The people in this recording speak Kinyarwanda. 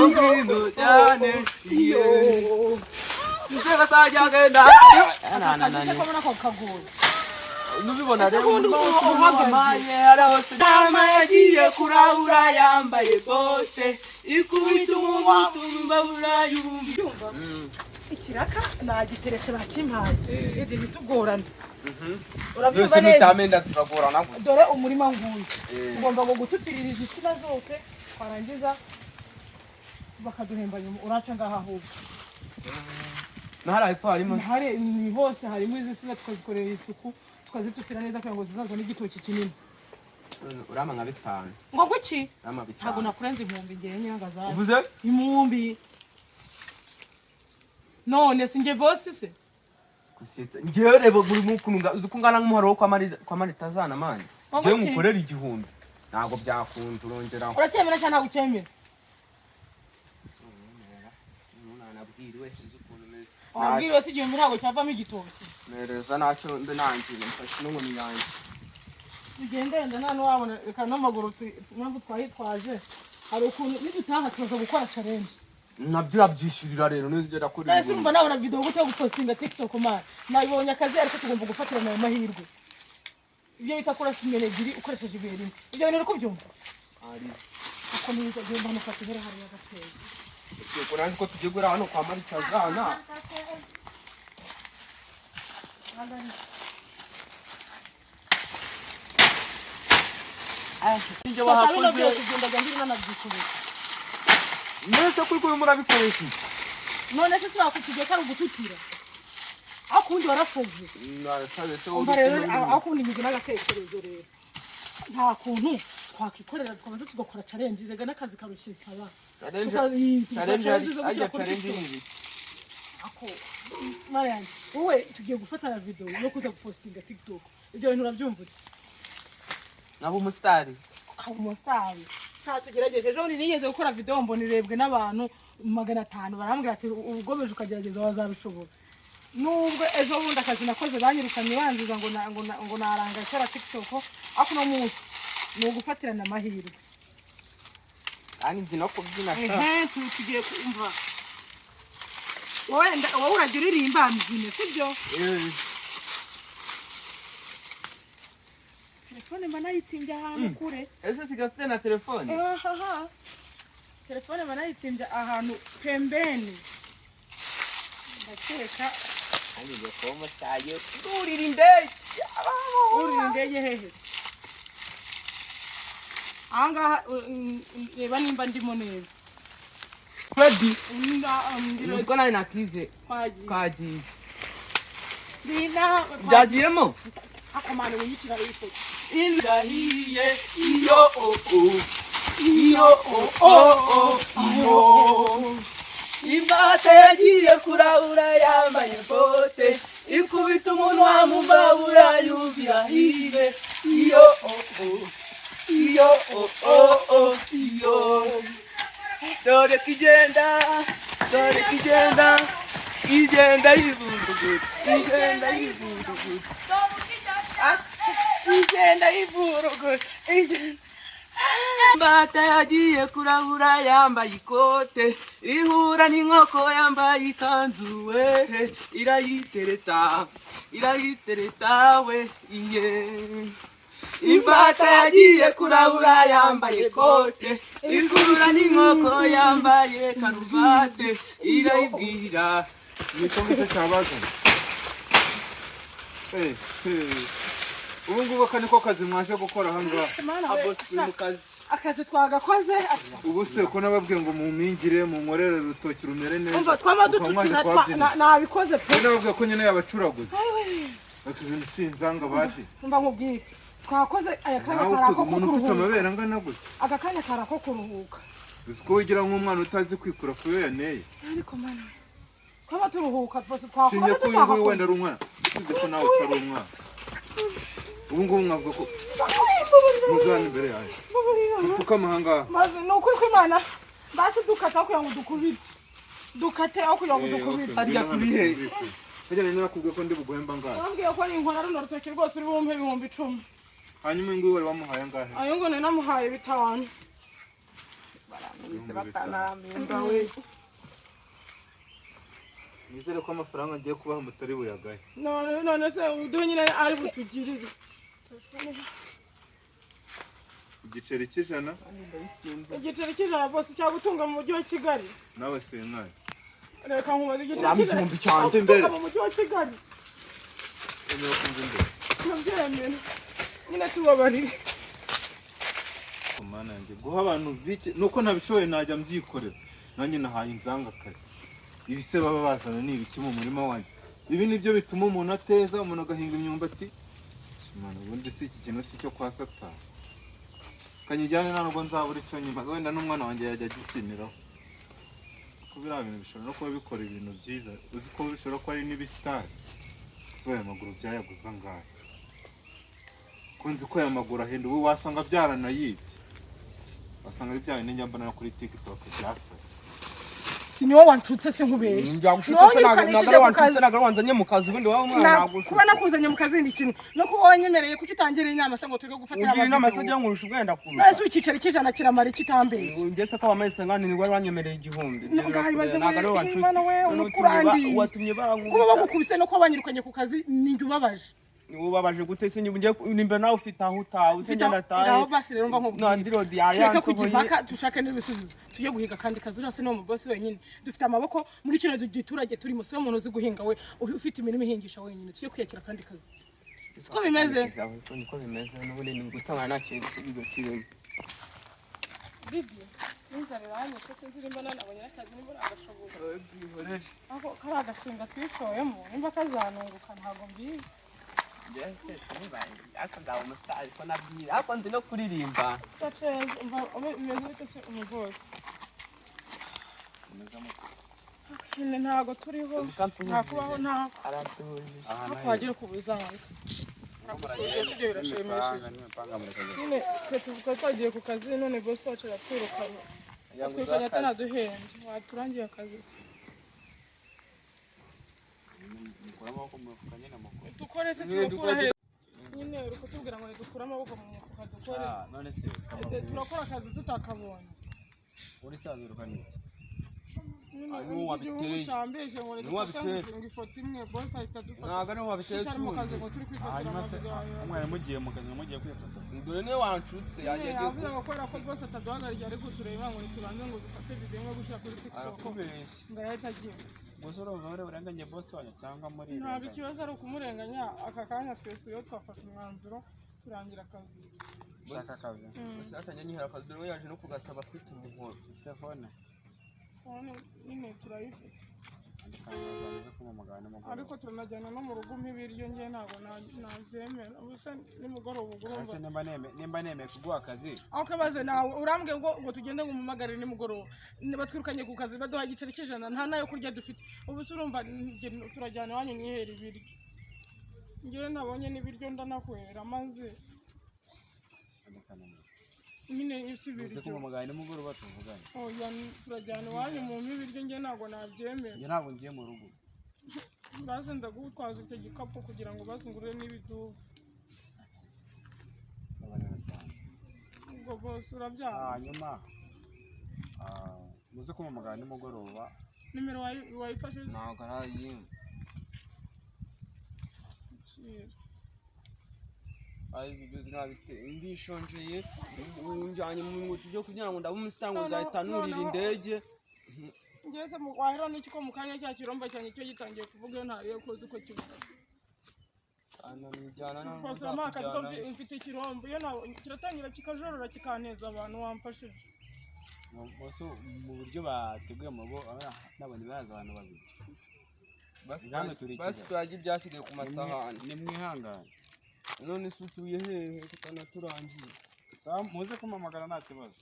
Ngino cyane iyo Nzega sajya genda Kabona ko kagoye Nubibona rero uhagamaye arahose Dama yagiye kurahura yambaye bote Ikubita umutumba burayumva Ikiraka nagiteretse bakimpaye ide bitugorana Urabyumva neza nitamenda turagorana dore umurima nguye ngomba ngo gutupiririza isina zose kwarangiza bakaduhemba nyuma uraca ngaha ahubwo Nahara ipo harimo hari ni hose harimo izisina tukazikorera isuku tukazitupira neza kugira ngo zizazwe n'igitoki kinini urama nka bitanu ngo guki urama bitanu ntago nakurenza impumbi ngiye Nyirangazari uvuze impumbi none singe boss se kusita ngiye reba buri mukunga uzukungana nk'umuharo wo kwa maritazana manje ngiye ngukorera igihumbi ntago byakunda urongera uracyemera cyane nagucyemera Wabwiriwe si igihumbi ntago cyavamo igitoki nereza nacyo mbe nangire mfashe n'inkoni yanjye ugendenda nta n'uwabona reka n'amaguru mpamvu twahitwaje hari ukuntu nidutaha tuza gukora challenge nabyo urabyishyurira rero nizigera kuri ese urumva nabona video gute gupostinga TikTok man nabibonye akazi ariko tugomba gufatirana ayo mahirwe ibyo bita kora simene ebyiri ukoresheje ibihe rimwe ibyo bintu uri kubyumva ari akomeza genda hano fatira hari agateye Eko nanzi ko tugiye gura hano kwa maritazana Nje wahakoze kugenda gandiri nanabyikubira Nese kuri murabikoresha none se twakugiye kari gututira akundi warafoze nasabe so umva rero akundi imigina gatekerezo rero nta kuntu twakikorera twamaze tugakora challenge rega n'akazi karushye saba challenge ako Marianne wowe tugiye gufata video yo kuza gupostinga TikTok ibyo bintu urabyumva nabo umusitari tugerageje ejo nigeze gukora video mbona irebwe n'abantu 500 barambwira ati ugomeje ukagerageza wazabishobora nubwo ejo bundi akazi nakoze banyirukanye banziza ngo naranga ikora TikTok ako no munsi ni ugufatirana amahirwe kandi nzi no kubyina tugiye kumva wowe uragira uririmba mbyine sibyo telefone manayitsinda ahantu kure ese sigafite na telefone telefone manayitsinda ahantu pembeni ndakeka kandi gakoma tayo urinde hehe anga reba nimba ndimo neza Ready niko nari nakize kwaji Dina jagiyemo akomane winyitira ifoto indahiye iyo Imbata yagiye kurahura yambaye bote ikubita umunwa mu mbabura yumvira hibe iyo dore kijenda yivurugut Imbata yagiye kurahura yambaye ikote ihura n'inkoko yambaye ikanzu we irayitereta we iye Imbata yagiye kurahura yambaye ikote ihura n'inkoko yambaye karuvate irayibwira nikomeze cyabaza ubu ngubu kaniko kazi mwaje gukora hanga abosi Mukazi akazi twagakoze ubu se ko nababwiye ngo mumingire mu nkorere rutoki rumere neza umva twamadutukira nabikoze pe nababwiye ko nyine yabacuraguze bakizindi sinzanga bati umva nkubwire twakoze aya kanya karako umuntu ufite amabere angana gute aka kanya karako kuruhuka uziko wigira nk'umwana utazi kwikura kuyo yaneye ariko mana twaba turuhuka twakoze sinye ko uyu wenda ari umwana uzi ko nawe utari umwana ubu ngubu mwavuga ko muzana imbere yaje upfuka amahanga maze nukuri kw'Imana basi dukata kugira ngo dukubite dukate aho kugira ngo dukubite arya turihe Hajya nene nakubwiye ko ndi buguhemba ngahe nambwiye ko ni inkora runo rutoki rwose uri bumpe 10,000 hanyuma ingo wari wamuhaye ngahe ayo ngo namuhaye 5 batanamenda we nizere ko amafaranga ngiye kubaha mutari buyagaye none se uduhe nyine ari butugirire igiceri cy'ijana bose cyagutunga mu mujyi wa Kigali nawe senkari reka nkubaze igihumbi cyane imbere mu mujyi wa Kigali umewe kumva imbere nabyemera nyine tubabarire mana yanjye guha abantu bike nuko nabishoboye najya mbyikorera nanjye nahaye inzanga akazi ibise baba bazana ni ibiki mu murima wanjye ibi nibyo bituma umuntu ateza umuntu agahinga imyumbati mana ubundi si iki kintu si cyo kwa Satani kanyijyane ntabwo nzabura icyo nyuma wenda n'umwana wanjye yajya agikiniraho kubera ibintu bishobora no kuba bikora ibintu byiza uzi ko bishobora kuba ari n'ibisitari soya amaguru byayaguza ngahe kunzi ko aya maguru ahenda ubu wasanga byaranayibye wasanga ari byawe n'injya mbona kuri TikTok byasa niwo wantutse se nkubeshye njyagushutse nagare wantutse nagare wanzanye mu kazi ubundi wawe umwana nagushutse kuba nakuzanye mu kazi n'ikindi no kuba wanyemereye kuki utangira inama se ngo turi gufatira ugira inama se jya ngurusha ubwenda kuru nase ukicari kijana kiramara ikitambeshye ngese ko abamese ngani ni wari wanyemereye igihumbi nagare wantutse watumye bangu kuba bagukubise no kuba banyirukanye ku kazi ninjye ubabaje ubabaje gute se nimba nawe ufite aho utawe se njya taye ngaho basi rero mva nkubwiye nandirodi ya kujimaka tushake n'ibisubizo tujye guhiga kandi kazi urase no mu boss wenyine dufite amaboko muri kino giturage turimo se umuntu uzi guhinga we ufite imirimo ihingisha wenyine tujye kwiyakira kandi kazi siko bimeze niko bimeze n'ubundi ni gutanga nta kintu kirimo bibi n'inzara hano se nzirimba nabonye akazi nimba agashobora aho kari agashinga twishoyemo nimba kazanunguka ntago mbizi ariko ndawe umusitari ko nabwira ariko nzi no kuririmba umeze bite se umugozi ntago turiho ntakubaho ntako ariko wagira ku buzanga ibyo birashimishije nyine twe twagiye ku kazi none bosi wacu aratwirukana atwirukanye atanaduhenze waturangiye akazi se dukore se turakora he nyine uri kutubwira ngo dukure amaboko mu mufuka dukore none se turakora akazi tutakabonye uri sabiruka niki Niwo wabiteye niwo wabiteye ngo ifoto imwe boss ahita dufata naga niwo wabiteye hanyuma se umwana mugiye mu kazi mugiye kwifotoza dore ne wanshutse yagiye avuga ngo kwera ko boss ataduhagarije ariko tureba ngo tubanze ngo dufate video imwe gushyira kuri TikTok ngo yahita agiye gusoro bavure burenganye boss wanyu cyangwa muri ntabwo ikibazo ari ukumurenganya aka kanya twese iyo twafashe umwanzuro turangira akazi shaka akazi gusa atanya nyihara akazi dore yaje no kugasaba afite umuhoro telefone nyine turayifite ariko turanajyana no mu rugo nk'ibiryo njye ntabwo nabyemera ubusa nimugoroba ugurumva nimba nemeye kuguha akazi aho kabaze nawe urambwiye ngo tugende ngo umumagare nimugoroba batwirukanye ku kazi baduha igiceri cy'ijana nta nayo kurya dufite ubusa urumva turajyana iwanyu mwihera ibiryo njyewe nabonye n'ibiryo ndanakwera maze nyine isibiryo uze kumumagara nimugoroba tuvugane oya turajyana iwanyu mu ibiryo njye ntabwo nabyemera njye ntabwo ngiye mu rugo baze ndagutwaza icyo gikapu kugira ngo bazungurire n'ibidubu ubwo bose urabyara hanyuma muze kumumagara nimugoroba nimero wayifashe ntabwo arayimwe ndishonjeye njyanye mu bintu byo kugira ngo ndabe umusitari ngo nzahita nurira indege ngeze mu wahera n'iki ko mu kanya cya kiromba cyanjye cyo gitangiye kuvuga iyo ntariyo kuzi uko kivuga rwose amakazi ko mfite ikirombo iyo kiratangira kikajorora kikaneza abantu wamfashije mu buryo bateguye mu rugo nabonye baraza abantu babiri basi turajya ibyasigaye ku masahani nimwihangane none se utuye hehe tutanaturangiye muze kumamagara nta kibazo